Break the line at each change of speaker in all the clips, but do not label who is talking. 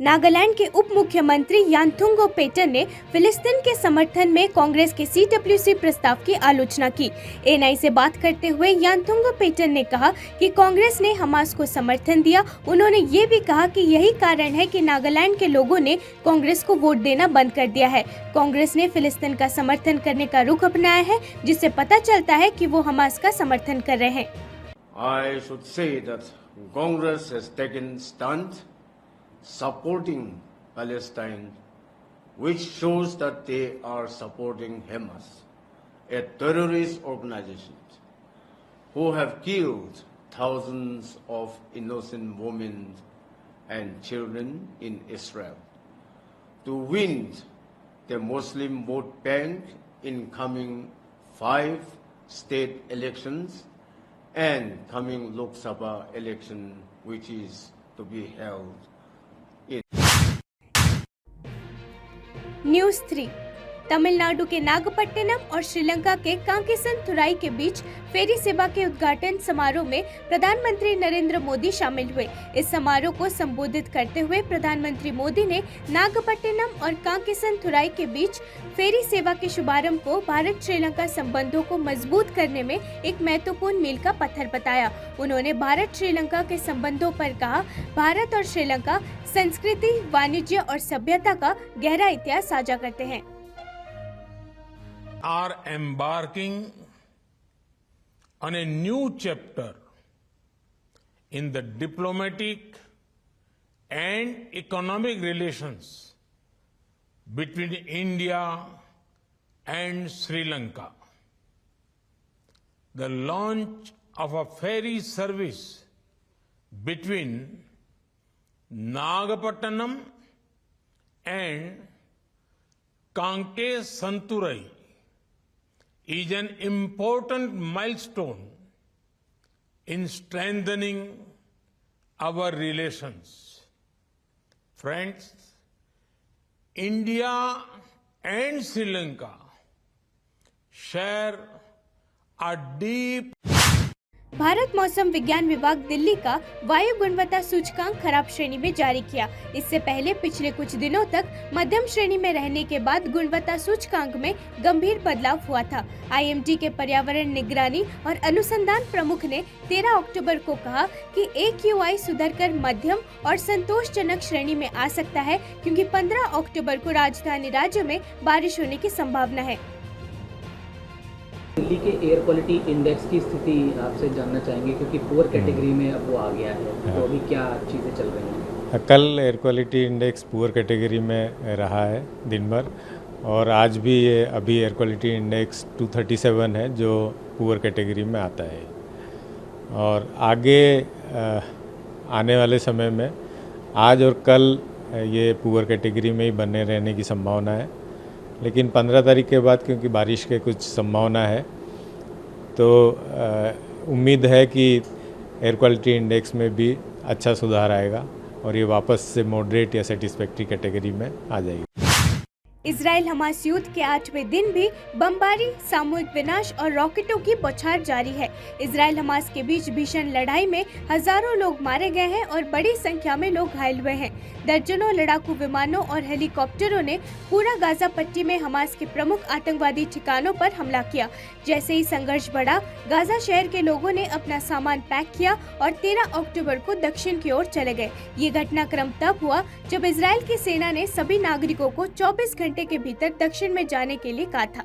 नागालैंड के उप मुख्यमंत्री यानथुंग पेटर ने फिलिस्तीन के समर्थन में कांग्रेस के CWC प्रस्ताव की आलोचना की। एएनआई से बात करते हुए यानथुंग पेटर ने कहा कि कांग्रेस ने हमास को समर्थन दिया। उन्होंने ये भी कहा कि यही कारण है कि नागालैंड के लोगों ने कांग्रेस को वोट देना बंद कर दिया है। कांग्रेस ने फिलिस्तीन का समर्थन करने का रुख अपनाया है, जिससे पता चलता है कि वो हमास का समर्थन कर रहे हैं।
I should say that Congress has taken stand supporting Palestine, which shows that they are supporting Hamas, a terrorist organization who have killed thousands of innocent women and children in Israel to win the Muslim vote bank in coming 5 state elections and coming Lok Sabha election, which is to be held in
news 3। Tamil Nadu के नागपट्टिनम और श्रीलंका के कांकीसंथुराई के बीच फेरी सेवा के उद्घाटन समारोह में प्रधानमंत्री नरेंद्र मोदी शामिल हुए। इस समारोह को संबोधित करते हुए प्रधानमंत्री मोदी ने नागपट्टिनम और कांकीसंथुराई के बीच फेरी सेवा के शुभारंभ को भारत श्रीलंका संबंधों को मजबूत करने में एक महत्वपूर्ण मील का पत्थर बताया। उन्होंने भारत श्रीलंका के संबंधों पर कहा, भारत और श्रीलंका संस्कृति, वाणिज्य और सभ्यता का गहरा इतिहास साझा करते हैं।
are embarking on a new chapter in the diplomatic and economic relations between India and Sri Lanka. The launch of a ferry service between Nagapattinam and Kankesanturai is an important milestone in strengthening our relations. Friends, India and Sri Lanka share a deep
Bharat मौसम विज्ञान विभाग दिल्ली का वायु गुणवत्ता सूचकांक खराब श्रेणी में जारी किया। इससे पहले पिछले कुछ दिनों तक मध्यम श्रेणी में रहने के बाद गुणवत्ता सूचकांक में गंभीर बदलाव हुआ था। IMD के पर्यावरण निगरानी और अनुसंधान प्रमुख ने 13 अक्टूबर को कहा कि AQI सुधरकर मध्यम और संतोषजनक श्रेणी में आ सकता है, क्योंकि 15 अक्टूबर को राजधानी राज्य में बारिश होने की संभावना है।
दिल्ली के एयर क्वालिटी इंडेक्स की स्थिति आपसे जानना चाहेंगे, क्योंकि पुअर कैटेगरी में अब वो आ गया है, तो अभी क्या चीज़ें चल रही हैं?
कल air quality index poor category में रहा है दिन भर, और आज भी ये अभी एयर क्वालिटी इंडेक्स 237 है जो पुअर कैटेगरी में आता है। और आगे आने वाले समय में आज और कल ये पुअर कैटेगरी में ही बने रहने की संभावना है, लेकिन 15 तारीख के बाद क्योंकि बारिश के कुछ संभावना है, तो उम्मीद है कि एयर क्वालिटी इंडेक्स में भी अच्छा सुधार आएगा और ये वापस से मॉडरेट या सेटिस्फैक्ट्री कैटेगरी में आ जाएगी।
इजराइल हमास युद्ध के 8वें दिन भी बमबारी, सामूहिक विनाश और रॉकेटों की बौछार जारी है। इजराइल हमास के बीच भीषण लड़ाई में हजारों लोग मारे गए हैं और बड़ी संख्या में लोग घायल हुए हैं। दर्जनों लड़ाकू विमानों और हेलीकॉप्टरों ने पूरा गाजा पट्टी में हमास के प्रमुख आतंकवादी ठिकानों पर हमला किया। जैसे ही संघर्ष बढ़ा, गाजा शहर के लोगों ने अपना सामान पैक किया और 13 अक्टूबर को दक्षिण की ओर चले गए। ये घटनाक्रम तब हुआ जब इजराइल की सेना ने सभी नागरिकों को 24 घंटे के भीतर दक्षिण में जाने के लिए कहा था।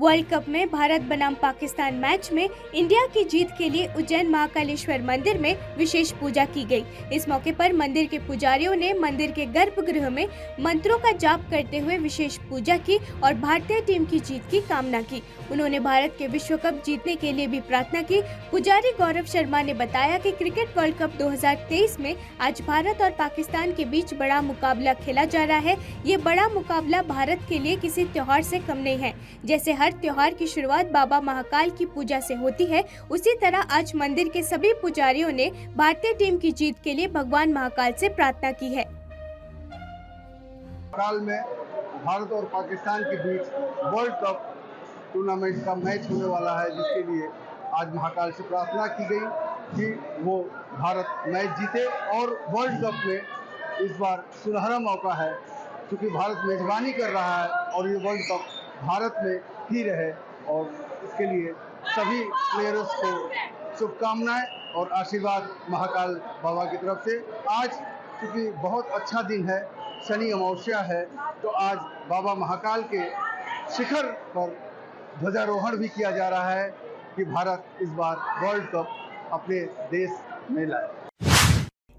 वर्ल्ड कप में भारत बनाम पाकिस्तान मैच में इंडिया की जीत के लिए उज्जैन महाकालेश्वर मंदिर में विशेष पूजा की गई। इस मौके पर मंदिर के पुजारियों ने मंदिर के गर्भगृह में मंत्रों का जाप करते हुए विशेष पूजा की और भारतीय टीम की जीत की कामना की। उन्होंने भारत के विश्व कप जीतने के लिए भी प्रार्थना की। पुजारी गौरव शर्मा ने बताया कि क्रिकेट वर्ल्ड कप 2023 में आज भारत और पाकिस्तान के बीच बड़ा मुकाबला खेला जा रहा है। ये बड़ा मुकाबला भारत के लिए किसी त्योहार से कम नहीं है। जैसे हर त्योहार की शुरुआत बाबा महाकाल की पूजा से होती है, उसी तरह आज मंदिर के सभी पुजारियों ने भारतीय टीम की जीत के लिए भगवान महाकाल से प्रार्थना की है।
काल में भारत और पाकिस्तान के बीच वर्ल्ड कप टूर्नामेंट का मैच होने वाला है, जिसके लिए आज महाकाल से प्रार्थना की गई कि वो भारत मैच जीते और वर्ल्ड कप में इस बार सुनहरा मौका है, क्योंकि भारत मेजबानी कर रहा है और ये वर्ल्ड कप भारत में ही रहे। और इसके लिए सभी प्लेयर्स को शुभकामनाएं और आशीर्वाद महाकाल बाबा की तरफ से। आज क्योंकि बहुत अच्छा दिन है, शनि अमावस्या है, तो आज बाबा महाकाल के शिखर पर ध्वजारोहण भी किया जा रहा है कि भारत इस बार वर्ल्ड कप अपने देश में लाए।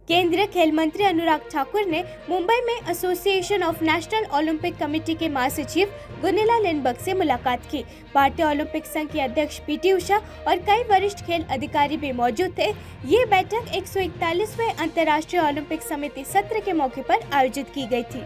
केंद्रीय खेल मंत्री अनुराग ठाकुर ने मुंबई में association of national Olympic committee के महासचिव गुनीला लिंडबर्ग से मुलाकात की। भारतीय ओलंपिक संघ की अध्यक्ष पीटी उषा और कई वरिष्ठ खेल अधिकारी भी मौजूद थे। ये बैठक 141वें अंतर्राष्ट्रीय ओलंपिक समिति सत्र के मौके पर आयोजित की गई थी।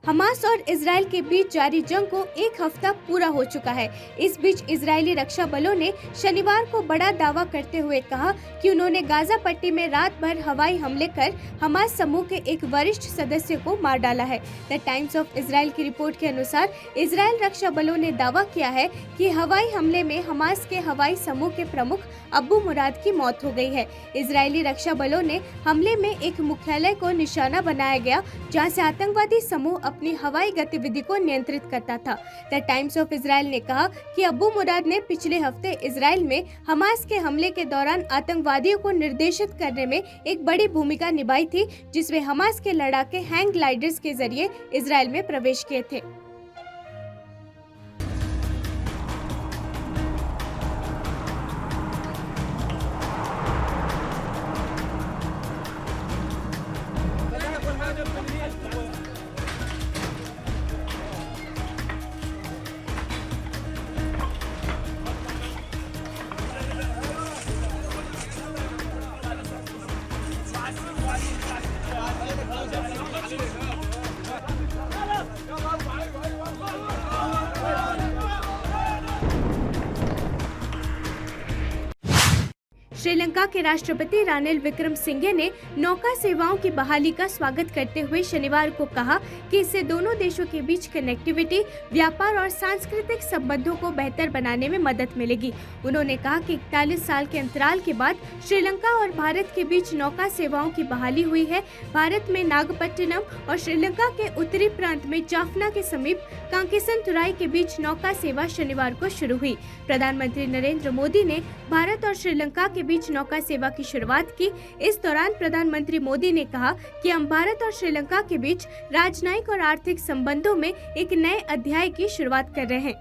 हमास और इजराइल के बीच जारी जंग को एक हफ्ता पूरा हो चुका है। इस बीच इजरायली रक्षा बलों ने शनिवार को बड़ा दावा करते हुए कहा कि उन्होंने गाजा पट्टी में रात भर हवाई हमले कर हमास समूह के एक वरिष्ठ सदस्य को मार डाला है। द टाइम्स ऑफ इजराइल की रिपोर्ट के अनुसार इजरायल रक्षा बलों ने दावा किया है कि हवाई हमले में हमास के हवाई समूह के प्रमुख अबू मुराद की मौत हो गई है। इजरायली रक्षा बलों ने हमले में एक मुख्यालय को निशाना बनाया गया, जहां से आतंकवादी समूह अपनी हवाई गतिविधि को नियंत्रित करता था। द टाइम्स ऑफ इजराइल ने कहा कि अबू मुराद ने पिछले हफ्ते इजराइल में हमास के हमले के दौरान आतंकवादियों को निर्देशित करने में एक बड़ी भूमिका निभाई थी, जिसमें हमास के लड़ाके हैंग ग्लाइडर्स के जरिए इजराइल में प्रवेश किए थे। श्रीलंका के राष्ट्रपति रानिल विक्रमसिंघे ने नौका सेवाओं की बहाली का स्वागत करते हुए शनिवार को कहा कि इससे दोनों देशों के बीच कनेक्टिविटी, व्यापार और सांस्कृतिक संबंधों को बेहतर बनाने में मदद मिलेगी। उन्होंने कहा कि 41 साल के अंतराल के बाद श्रीलंका और भारत के बीच नौका सेवाओं की बहाली हुई है। भारत में नागपट्टिनम और श्रीलंका के उत्तरी प्रांत में जाफना के समीप कांकेसनतुराई के बीच नौका सेवा शनिवार को शुरू हुई। प्रधानमंत्री नरेंद्र मोदी ने भारत और श्रीलंका के बीच नौका सेवा की शुरुआत की। इस दौरान प्रधानमंत्री मोदी ने कहा कि हम भारत और श्रीलंका के बीच राजनयिक और आर्थिक संबंधों में एक नए अध्याय की शुरुआत कर रहे हैं।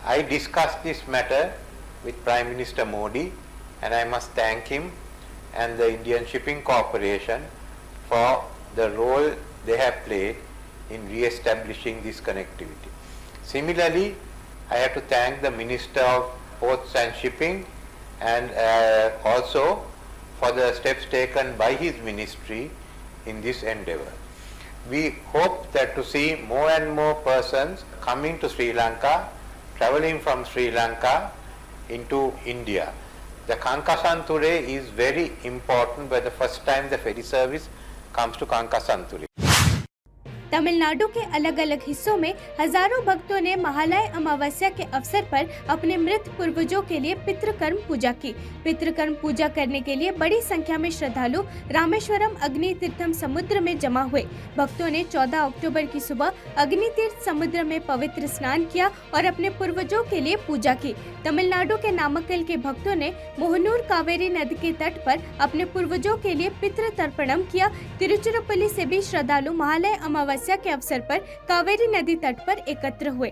I discussed this matter with Prime Minister Modi, and I must thank him and the Indian Shipping Corporation for the role they have played in re-establishing this connectivity. Similarly, I have to thank the Minister of Ports and Shipping and also for the steps taken by his ministry in this endeavor. We hope that to see more and more persons coming to Sri Lanka, traveling from Sri Lanka into India. The Kankasanture is very important, where the first time the ferry service comes to Kankasanture.
Tamil Nadu के अलग अलग हिस्सों में हजारों भक्तों ने महालय अमावस्या के अवसर पर अपने मृत पूर्वजों के लिए पितृकर्म पूजा की। पितृकर्म पूजा करने के लिए बड़ी संख्या में श्रद्धालु रामेश्वरम अग्नि तीर्थम समुद्र में जमा हुए। भक्तों ने 14 अक्टूबर की सुबह अग्नि तीर्थ समुद्र में पवित्र स्नान किया और अपने पूर्वजों के लिए पूजा की। तमिलनाडु के नामक्कल के भक्तों ने मोहनूर कावेरी नदी के तट पर अपने पूर्वजों के लिए पितृ तर्पणम किया। तिरुचिरापल्ली से भी श्रद्धालु महालय अमावस्या के अवसर पर कावेरी नदी तट पर एकत्र हुए।